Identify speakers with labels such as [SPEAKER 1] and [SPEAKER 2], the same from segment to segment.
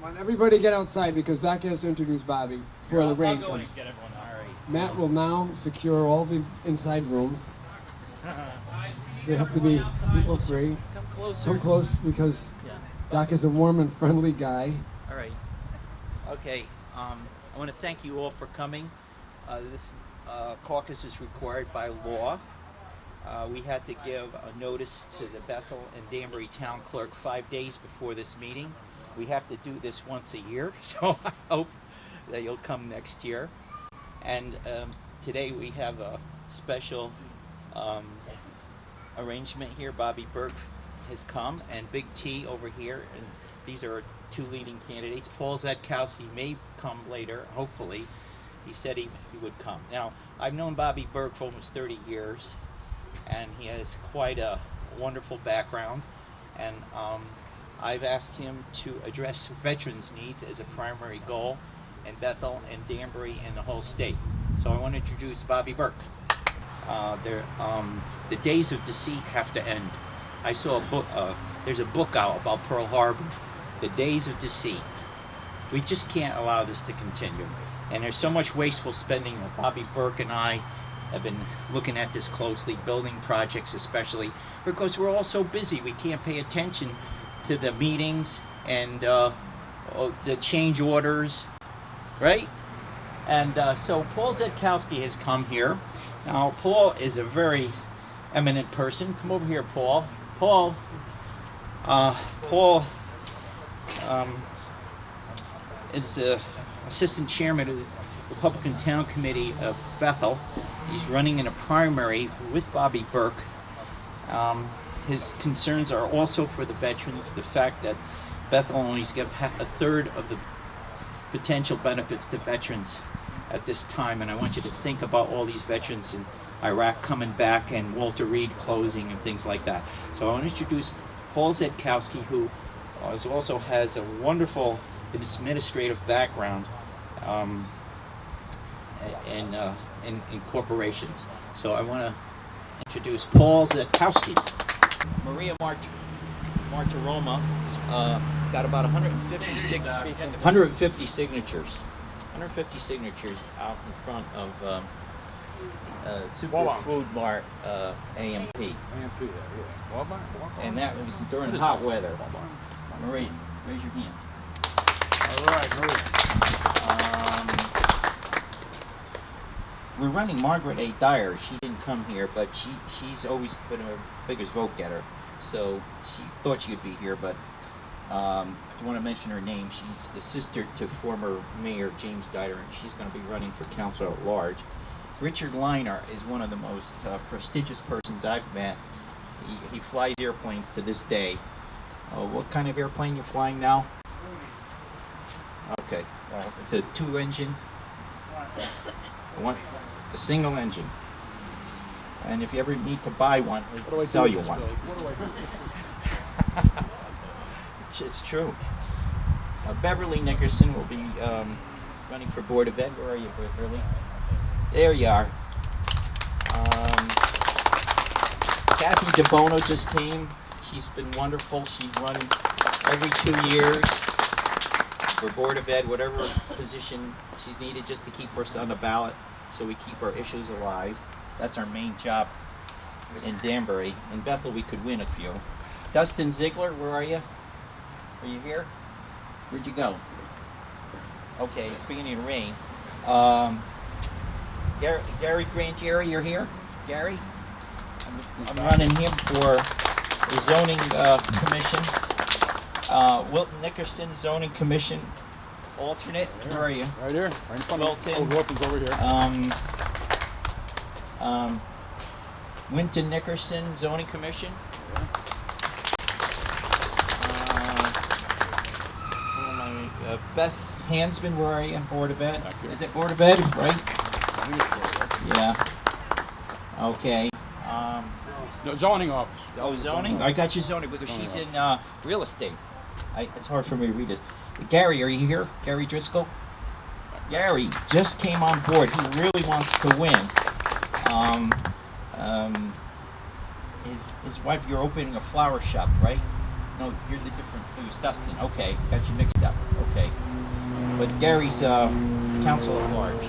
[SPEAKER 1] Want everybody get outside because Doc has to introduce Bobby before the rain comes.
[SPEAKER 2] Get everyone out. All right.
[SPEAKER 1] Matt will now secure all the inside rooms. They have to be people free.
[SPEAKER 2] Come closer.
[SPEAKER 1] Come close because
[SPEAKER 2] Yeah.
[SPEAKER 1] Doc is a warm and friendly guy.
[SPEAKER 2] All right. Okay. I want to thank you all for coming. This caucus is required by law. We had to give a notice to the Bethel and Danbury town clerk 5 days before this meeting. We have to do this once a year, so I hope that you'll come next year. And today we have a special arrangement here. Bobby Burke has come, and Big T over here, and these are our two leading candidates. Paul Zetkowski may come later, hopefully. He said he would come. Now, I've known Bobby Burke for almost 30 years, and he has quite a wonderful background, and I've asked him to address veterans' needs as a primary goal in Bethel and Danbury and the whole state. So I want to introduce Bobby Burke. The days of deceit have to end. I saw a book, there's a book out about Pearl Harbor, The Days of Deceit. We just can't allow this to continue. And there's so much wasteful spending that Bobby Burke and I have been looking at this closely, building projects especially, because we're all so busy. We can't pay attention to the meetings and the change orders, right? And so Paul Zetkowski has come here. Now, Paul is a very eminent person. Come over here, Paul. Paul is the assistant chairman of the Republican Town Committee of Bethel. He's running in a primary with Bobby Burke. His concerns are also for the veterans, the fact that Bethel only gives a third of the potential benefits to veterans at this time, and I want you to think about all these veterans in Iraq coming back and Walter Reed closing and things like that. So I want to introduce Paul Zetkowski, who also has a wonderful administrative background in corporations. So I want to introduce Paul Zetkowski. Maria Martiroma got about 150 signatures. 150 signatures out in front of Superfood Mart AMP. And that was during hot weather. Marie, raise your hand.
[SPEAKER 3] All right, Marie.
[SPEAKER 2] We're running Margaret A. Dyer. She didn't come here, but she's always been our biggest vote getter. So she thought she'd be here, but I want to mention her name. She's the sister to former Mayor James Dyer, and she's going to be running for council at large. Richard Liner is one of the most prestigious persons I've met. He flies airplanes to this day. What kind of airplane you're flying now? Okay, well, it's a two-engine, a single engine. And if you ever need to buy one, we'll sell you one. It's true. Beverly Nickerson will be running for Board of Ed. Where are you, Beverly? There you are. Kathy DeBono just came. She's been wonderful. She's run every 2 years for Board of Ed, whatever position she's needed just to keep us on the ballot so we keep our issues alive. That's our main job in Danbury. In Bethel, we could win a few. Dustin Ziegler, where are you? Are you here? Where'd you go? Okay, beginning to rain. Gary Grangieri, you're here? Gary? I'm running him for the zoning commission. Wilton Nickerson, zoning commission alternate. Where are you?
[SPEAKER 3] Right here, right in front of
[SPEAKER 2] Wilton.
[SPEAKER 3] Wilton's over here.
[SPEAKER 2] Winton Nickerson, zoning commission. Beth Hansman, where are you? Board of Ed? Is it Board of Ed, right? Yeah. Okay.
[SPEAKER 3] No, zoning office.
[SPEAKER 2] Oh, zoning? I got you zoning because she's in real estate. It's hard for me to read this. Gary, are you here? Gary Driscoll? Gary just came on board. He really wants to win. His wife, you're opening a flower shop, right? No, you're the different. It was Dustin. Okay, got you mixed up. Okay, but Gary's counsel at large.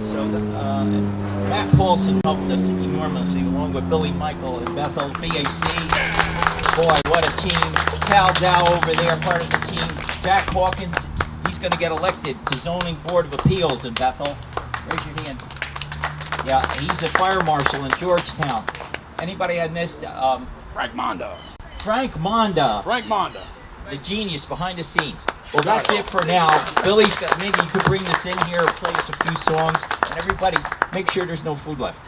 [SPEAKER 2] So and Matt Paulson helped us enormously, along with Billy Michael and Bethel, BAC. Boy, what a team! Cal Dow over there, part of the team. Jack Hawkins, he's going to get elected to Zoning Board of Appeals in Bethel. Raise your hand. Yeah, he's a fire marshal in Georgetown. Anybody I missed?
[SPEAKER 3] Frank Monda.
[SPEAKER 2] Frank Monda,
[SPEAKER 3] Frank Monda.
[SPEAKER 2] the genius behind the scenes. Well, that's it for now. Billy's got, maybe you could bring this in here, play us a few songs, and everybody, make sure there's no food left.